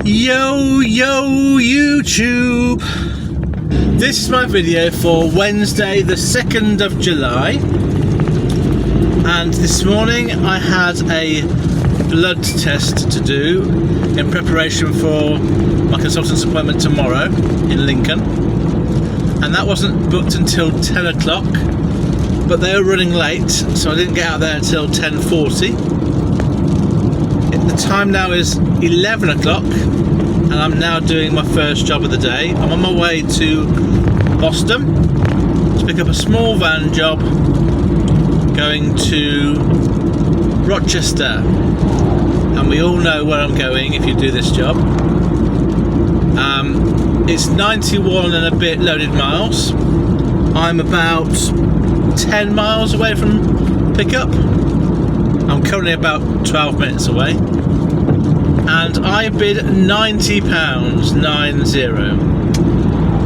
Yo YouTube! This is my video for Wednesday the 2nd of July, and this morning I had a blood test to do in preparation for my consultant's appointment tomorrow in Lincoln, and that wasn't booked until 10 o'clock, but they were running late, so I didn't get out there until 10:40. The time now is 11 o'clock and I'm now doing my first job of the day. I'm on my way to Boston to pick up a small van job going to Rochester, and we all know where I'm going if you do this job. It's 91 and a bit loaded miles. I'm about 10 miles away from pickup. I'm currently about 12 minutes away, and I bid £90, 90,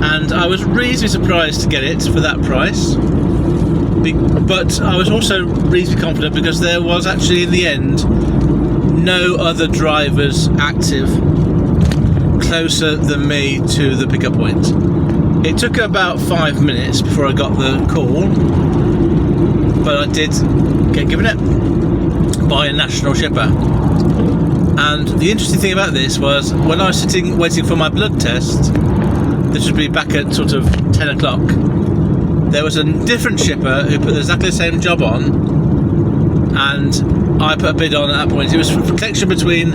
and I was reasonably surprised to get it for that price, but I was also reasonably confident because there was actually in the end no other drivers active closer than me to the pickup point. It took about 5 minutes before I got the call, but I did get given it by a national shipper. And the interesting thing about this was when I was sitting waiting for my blood test, this would be back at sort of 10 o'clock, there was a different shipper who put exactly the same job on, and I put a bid on at that point. It was for collection between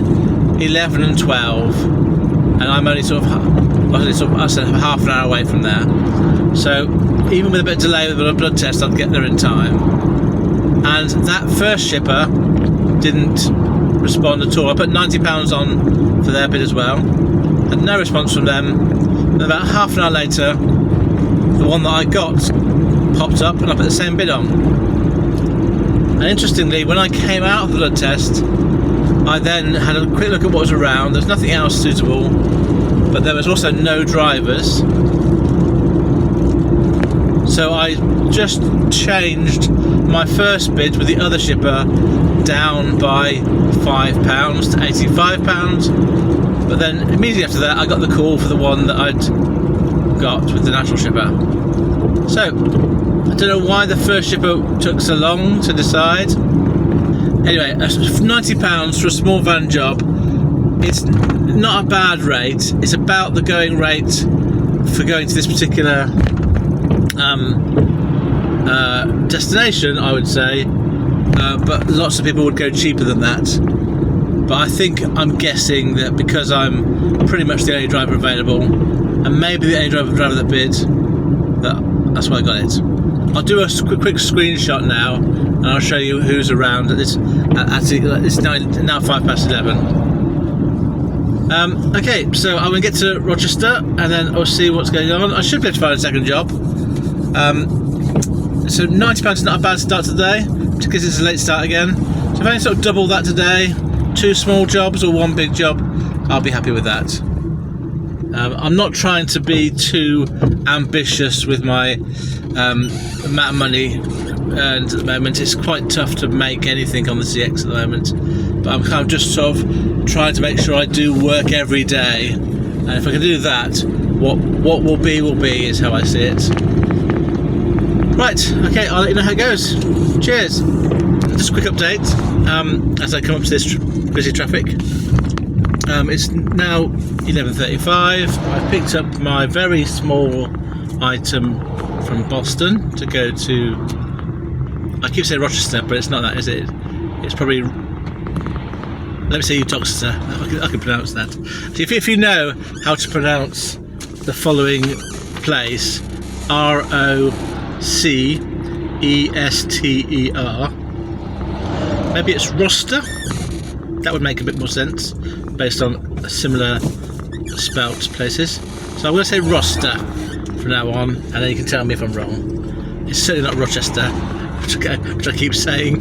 11 and 12, and I'm only I said half an hour away from there, so even with a bit of delay with a blood test I'd get there in time. And that first shipper didn't respond at all. I put £90 on for their bid as well. Had no response from them. And about half an hour later, the one that I got popped up and I put the same bid on. And interestingly, when I came out of the blood test, I then had a quick look at what was around. There's nothing else suitable, but there was also no drivers. So I just changed my first bid with the other shipper down by £5 to £85, but then immediately after that I got the call for the one that I'd got with the national shipper. So I don't know why the first shipper took so long to decide. Anyway, £90 for a small van job, it's not a bad rate. It's about the going rate for going to this particular destination, I would say, but lots of people would go cheaper than that. But I think I'm guessing that because I'm pretty much the only driver available, and maybe the only driver that bid, that's why I got it. I'll do a quick screenshot now, and I'll show you who's around. It's now 11:05. Okay, so I'm going to get to Rochester, and then I'll see what's going on. I should be able to find a second job. So £90 is not a bad start today, because it's a late start again. So if I can sort of double that today, 2 small jobs or 1 big job, I'll be happy with that. I'm not trying to be too ambitious with my amount of money earned at the moment. It's quite tough to make anything on the CX at the moment, but I'm kind of just sort of trying to make sure I do work every day, and if I can do that, what will be is how I see it. Right, okay, I'll let you know how it goes. Cheers. Just a quick update as I come up to this busy traffic. It's now 11:35. I picked up my very small item from Boston to go to, I keep saying Rochester, but it's not that, is it? It's probably, let me say Rocester. I can pronounce that. So if you know how to pronounce the following place, Rocester, maybe it's Rocester. That would make a bit more sense based on similar spelt places. So I'm going to say Rocester from now on, and then you can tell me if I'm wrong. It's certainly not Rochester, which I keep saying.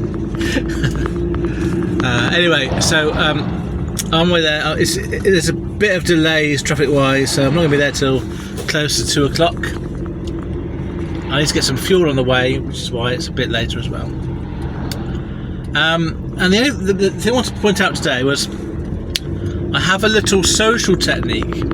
Anyway, so on my way there. There's a bit of delays traffic-wise, so I'm not going to be there till close to 2 o'clock. I need to get some fuel on the way, which is why it's a bit later as well. And the thing I wanted to point out today was I have a little social technique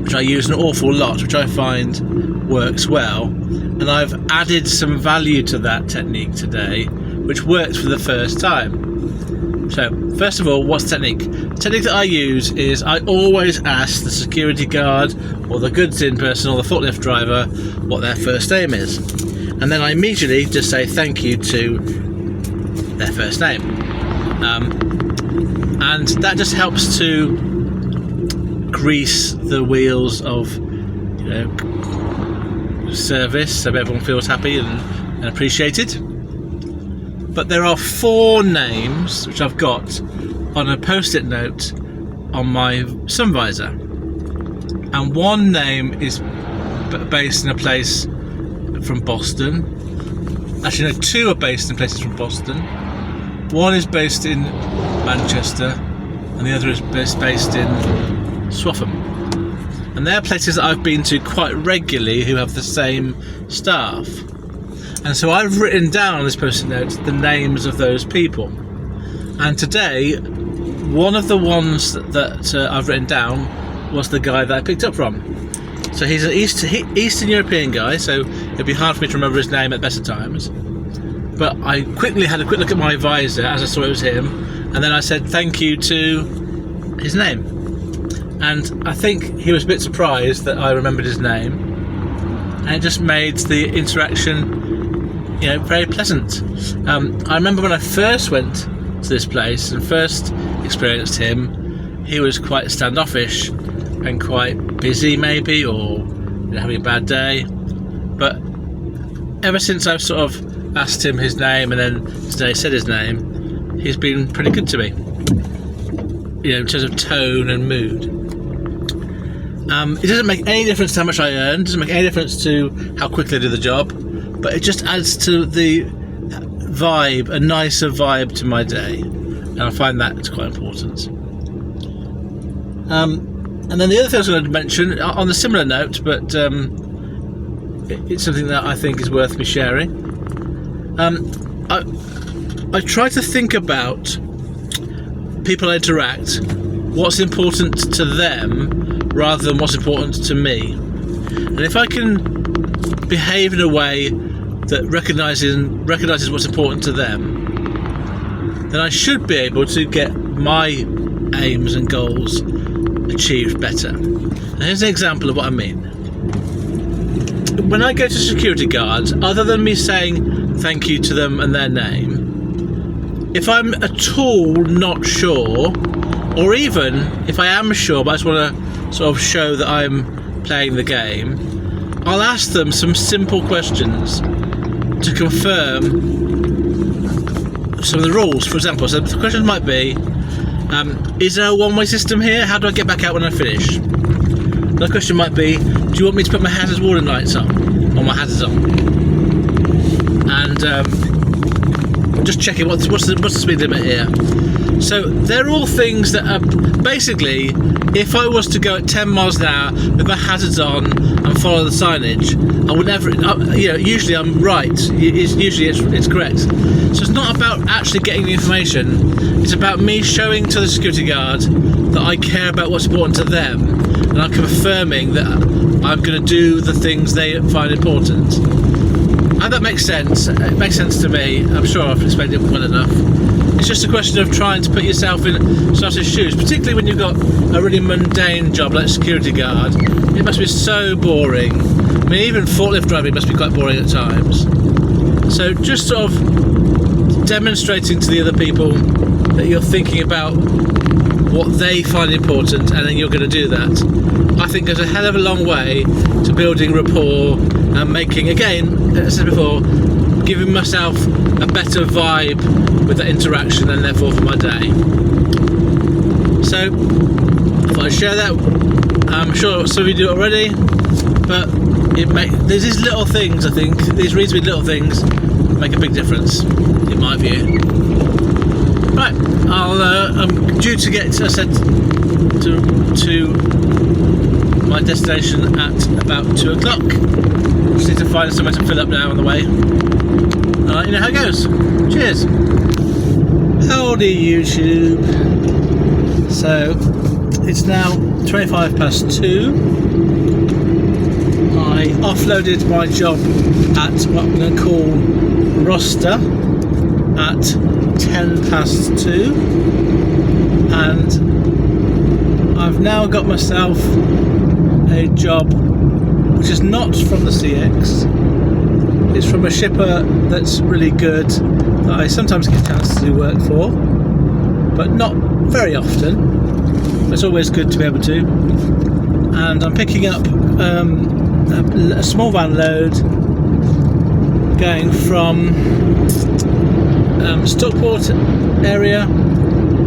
which I use an awful lot, which I find works well, and I've added some value to that technique today, which works for the first time. So, first of all, what's the technique? The technique that I use is I always ask the security guard or the goods in person or the forklift driver what their first name is, and then I immediately just say thank you to their first name, and that just helps to grease the wheels of service so everyone feels happy and appreciated. But there are 4 names which I've got on a post-it note on my sun visor, and one name is based in a place from Boston. Actually no, 2 are based in places from Boston. One is based in Manchester and the other is based in Swaffham, and they're places that I've been to quite regularly who have the same staff, and so I've written down on this post-it note the names of those people. And today one of the ones that I've written down was the guy that I picked up from. So he's an Eastern European guy, so it'd be hard for me to remember his name at the best of times, but I quickly had a quick look at my visor as I saw it was him, and then I said thank you to his name. And I think he was a bit surprised that I remembered his name, and it just made the interaction, very pleasant. I remember when I first went to this place and first experienced him, he was quite standoffish and quite busy maybe, or having a bad day. But ever since I've sort of asked him his name and then today said his name, he's been pretty good to me, in terms of tone and mood. It doesn't make any difference to how much I earn, it doesn't make any difference to how quickly I do the job, but it just adds to the vibe, a nicer vibe to my day, and I find that it's quite important. And then the other thing I was going to mention, on a similar note, but it's something that I think is worth me sharing. I try to think about people I interact, what's important to them rather than what's important to me. And if I can behave in a way that recognises what's important to them, then I should be able to get my aims and goals achieved better. And here's an example of what I mean. When I go to security guards, other than me saying thank you to them and their name, if I'm at all not sure, or even if I am sure but I just want to sort of show that I'm playing the game, I'll ask them some simple questions to confirm some of the rules. For example, so the question might be, is there a one-way system here? How do I get back out when I finish? Another question might be, do you want me to put my hazard warning lights on, or my hazards on? And just checking what's the speed limit here. So they're all things that are basically, if I was to go at 10 miles an hour with my hazards on and follow the signage, I would never, usually I'm right, it's correct. So it's not about actually getting the information, it's about me showing to the security guard that I care about what's important to them, and I'm confirming that I'm going to do the things they find important. And that makes sense. It makes sense to me. I'm sure I've explained it well enough. It's just a question of trying to put yourself in someone else's shoes, particularly when you've got a really mundane job like security guard. It must be so boring. I mean, even forklift driving must be quite boring at times. So just sort of demonstrating to the other people that you're thinking about what they find important, and then you're going to do that, I think goes a hell of a long way to building rapport and making, again, as I said before, giving myself a better vibe with that interaction and therefore for my day. So if I share that, I'm sure some of you do it already, but there's these little things, I think, these reasonably little things make a big difference, in my view. Right, I'm due to get, as I said, to my destination at about 2 o'clock. Just need to find somewhere to fill up now on the way. I'll let you know how it goes. Cheers. Howdy, YouTube. So it's now 25 past 2. I offloaded my job at what I'm going to call Rocester at 10 past 2, and I've now got myself a job which is not from the CX. It's from a shipper that's really good, that I sometimes get a chance to do work for, but not very often. It's always good to be able to. And I'm picking up a small van load going from Stockport area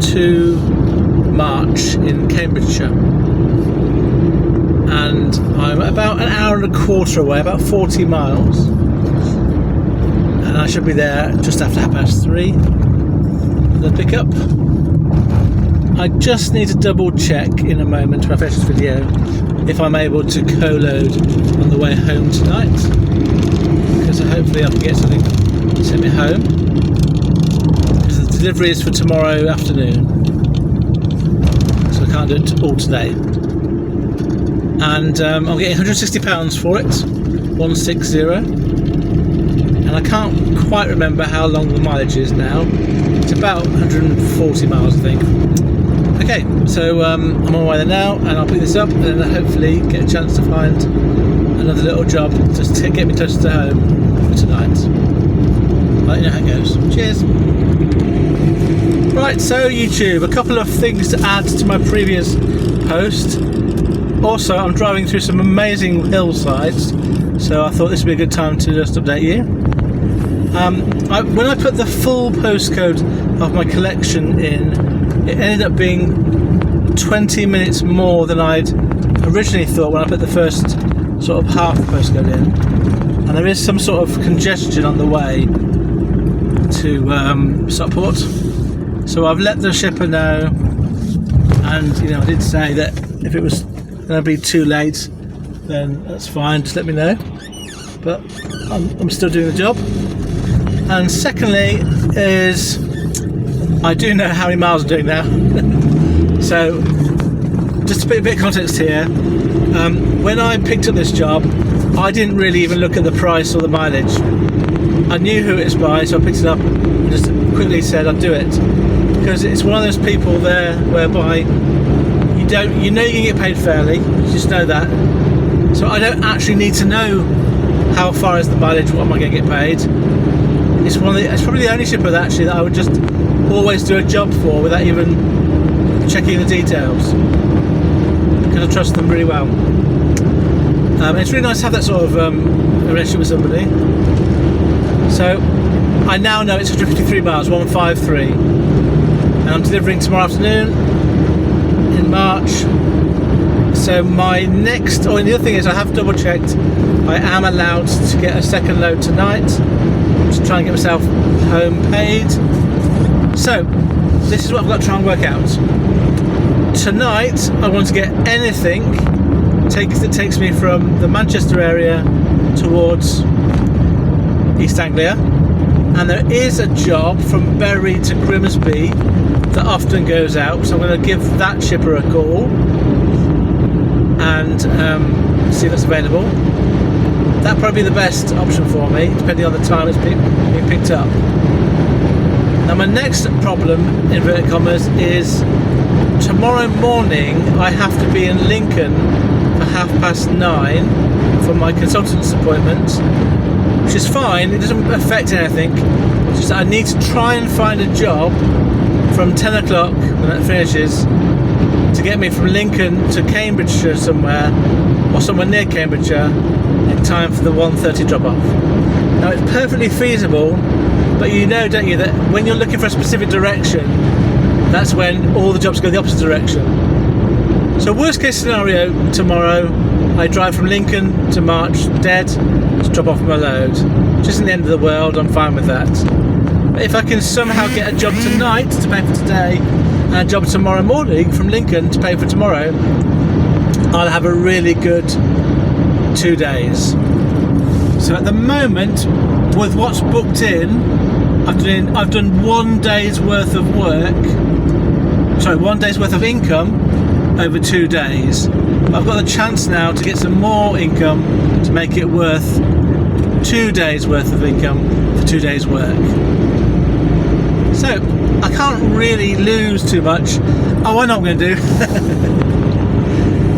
to March in Cambridgeshire. And I'm about an hour and a quarter away, about 40 miles. And I should be there just after 3:30 for the pickup. I just need to double check in a moment when I finish this video if I'm able to co-load on the way home tonight, because hopefully I can get something to send me home, because the delivery is for tomorrow afternoon, so I can't do it all today. And I'm getting £160 for it, 160, and I can't quite remember how long the mileage is now. It's about 140 miles, I think. Okay, so I'm on my way there now, and I'll pick this up and then hopefully get a chance to find another little job just to get me closer to home for tonight. I'll let you know how it goes. Cheers! Right, so YouTube, a couple of things to add to my previous post. Also, I'm driving through some amazing hillsides, so I thought this would be a good time to just update you. When I put the full postcode of my collection in, it ended up being 20 minutes more than I'd originally thought when I put the first sort of half postcode in. And there is some sort of congestion on the way to Stockport. So I've let the shipper know, and I did say that if it was going to be too late, then that's fine, just let me know. But I'm still doing the job. And secondly is, I do know how many miles I'm doing now. So just to put a bit of context here, when I picked up this job, I didn't really even look at the price or the mileage. I knew who it was by, so I picked it up and just quickly said I'd do it, because it's one of those people there whereby you know you can get paid fairly, you just know that. So I don't actually need to know how far is the mileage, what am I going to get paid. It's probably the only shipper that I would just always do a job for without even checking the details, because I trust them really well. It's really nice to have that sort of relationship with somebody. So I now know it's 153 miles, 153, and I'm delivering tomorrow afternoon in March. So my next, the other thing is, I have double checked, I am allowed to get a second load tonight to try and get myself home paid. So this is what I've got to try and work out. Tonight I want to get anything that takes me from the Manchester area towards East Anglia, and there is a job from Bury to Grimsby that often goes out, so I'm going to give that shipper a call and see if it's available. That'd probably be the best option for me, depending on the time it's being picked up. Now my next problem, inverted commas, is tomorrow morning I have to be in Lincoln for 9:30 for my consultant's appointment, which is fine, it doesn't affect anything. It's just that I need to try and find a job from 10 o'clock when that finishes to get me from Lincoln to Cambridgeshire somewhere, or somewhere near Cambridgeshire, in time for the 1:30 drop off. Now it's perfectly feasible, but don't you, that when you're looking for a specific direction, that's when all the jobs go the opposite direction. So worst case scenario, tomorrow I drive from Lincoln to March dead to drop off my load. Which isn't the end of the world, I'm fine with that. But if I can somehow get a job tonight to pay for today, and a job tomorrow morning from Lincoln to pay for tomorrow, I'll have a really good 2 days. So at the moment, with what's booked in, I've done 1 day's worth of work 1 day's worth of income over 2 days. But I've got the chance now to get some more income to make it worth 2 days worth of income for 2 days work. So I can't really lose too much. Oh, I know what I'm going to do.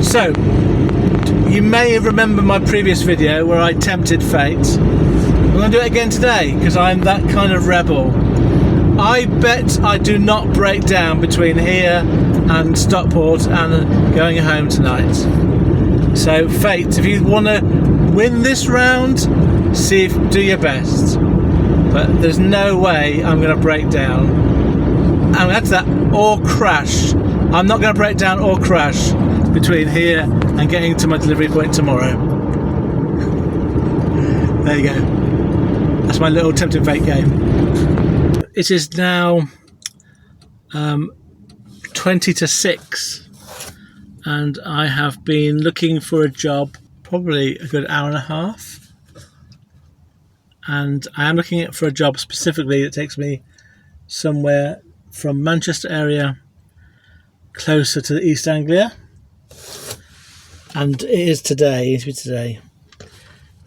So you may remember my previous video where I tempted fate. I'm going to do it again today because I'm that kind of rebel. I bet I do not break down between here and Stockport and going home tonight. So fate, if you want to win this round, do your best. But there's no way I'm going to break down. I'm going to that or crash. I'm not going to break down or crash between here and getting to my delivery point tomorrow. There you go. That's my little tempting fate game. It is now 20 to 6 and I have been looking for a job probably a good hour and a half, and I am looking for a job specifically that takes me somewhere from Manchester area closer to East Anglia, and it is today.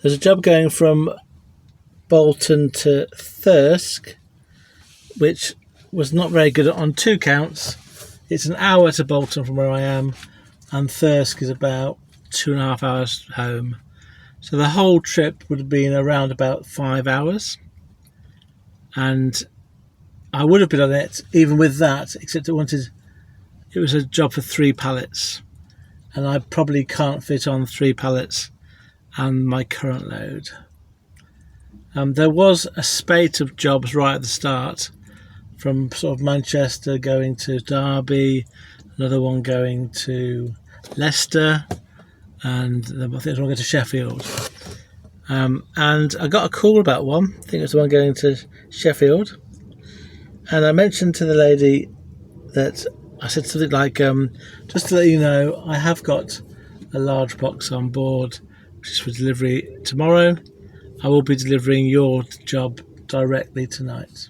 There's a job going from Bolton to Thirsk, which was not very good on 2 counts. It's an hour to Bolton from where I am, and Thirsk is about 2.5 hours home. So the whole trip would have been around about 5 hours, and I would have been on it even with that, except it was a job for 3 pallets, and I probably can't fit on 3 pallets and my current load. There was a spate of jobs right at the start, from sort of Manchester going to Derby, another one going to Leicester, and I think there's one going to Sheffield. And I got a call about one. I think it was the one going to Sheffield. And I mentioned to the lady that I said something like, just to let you know, I have got a large box on board, which is for delivery tomorrow. I will be delivering your job directly tonight.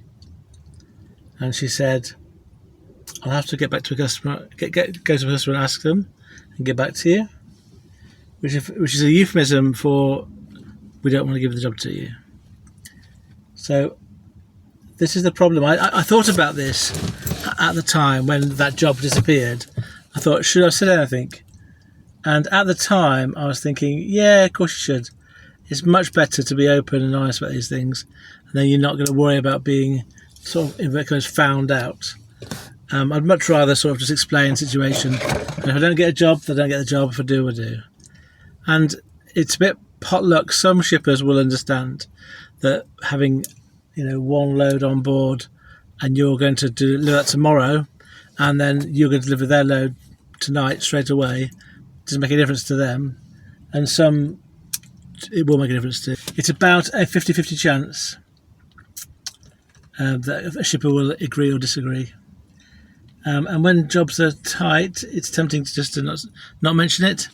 And she said, I'll have to get back to a customer, go to a customer and ask them and get back to you, which is a euphemism for we don't want to give the job to you. So this is the problem. I thought about this at the time when that job disappeared. I thought, should I say anything? And at the time I was thinking, yeah, of course you should. It's much better to be open and honest about these things, and then you're not going to worry about being sort of, in fact, found out. I'd much rather sort of just explain the situation. And if I don't get a job, then I don't get the job. If I do, I do. And it's a bit potluck. Some shippers will understand that having, one load on board, and you're going to deliver that tomorrow, and then you're going to deliver their load tonight straight away, doesn't make a difference to them. And some, it will make a difference to. It's about a 50-50 chance that a shipper will agree or disagree. And when jobs are tight, it's tempting to just not mention it.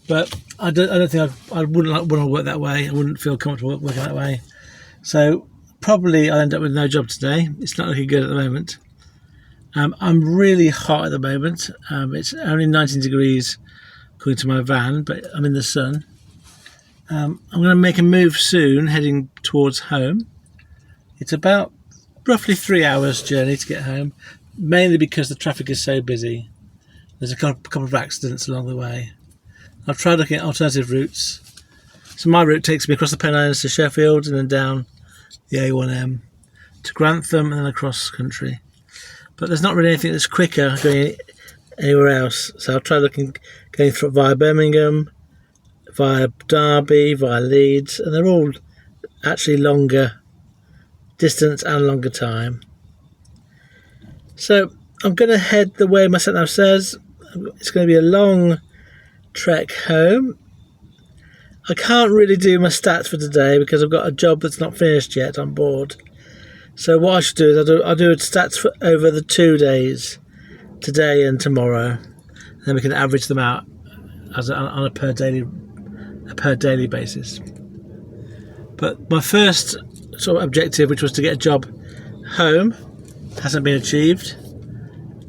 But I don't think I wouldn't want to work that way. I wouldn't feel comfortable working that way. So probably I'll end up with no job today. It's not looking good at the moment. I'm really hot at the moment. It's only 19 degrees according to my van, but I'm in the sun. I'm going to make a move soon, heading towards home. It's about roughly 3 hours journey to get home, mainly because the traffic is so busy. There's a couple of accidents along the way. I've tried looking at alternative routes. So my route takes me across the Pennines to Sheffield and then down the A1M to Grantham and then across country. But there's not really anything that's quicker going anywhere else. So I'll try going through via Birmingham, via Derby, via Leeds, and they're all actually longer distance and longer time. So I'm going to head the way my sat-nav says. It's going to be a long trek home. I can't really do my stats for today because I've got a job that's not finished yet on board. So what I should do is I'll do stats for over the 2 days, today and tomorrow, and then we can average them out on a per daily basis. But my first sort of objective, which was to get a job home, hasn't been achieved.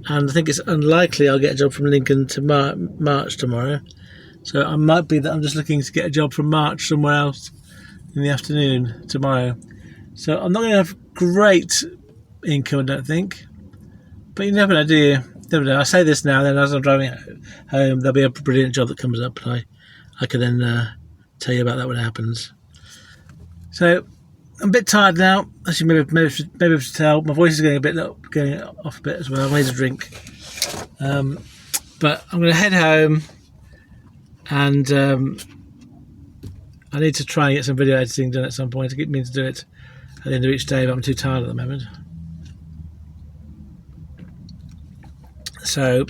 and I think it's unlikely I'll get a job from Lincoln to March tomorrow. So it might be that I'm just looking to get a job from March somewhere else in the afternoon tomorrow. So I'm not going to have great income, I don't think. But you never know, do you? Never know. I say this now, then as I'm driving home, there'll be a brilliant job that comes up, and I can then tell you about that when it happens. So I'm a bit tired now. As you maybe able to tell, my voice is going off a bit as well. I need a drink. But I'm going to head home, and I need to try and get some video editing done at some point. I mean to do it at the end of each day, but I'm too tired at the moment. So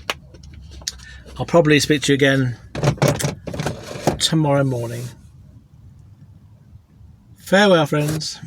I'll probably speak to you again tomorrow morning. Farewell, friends.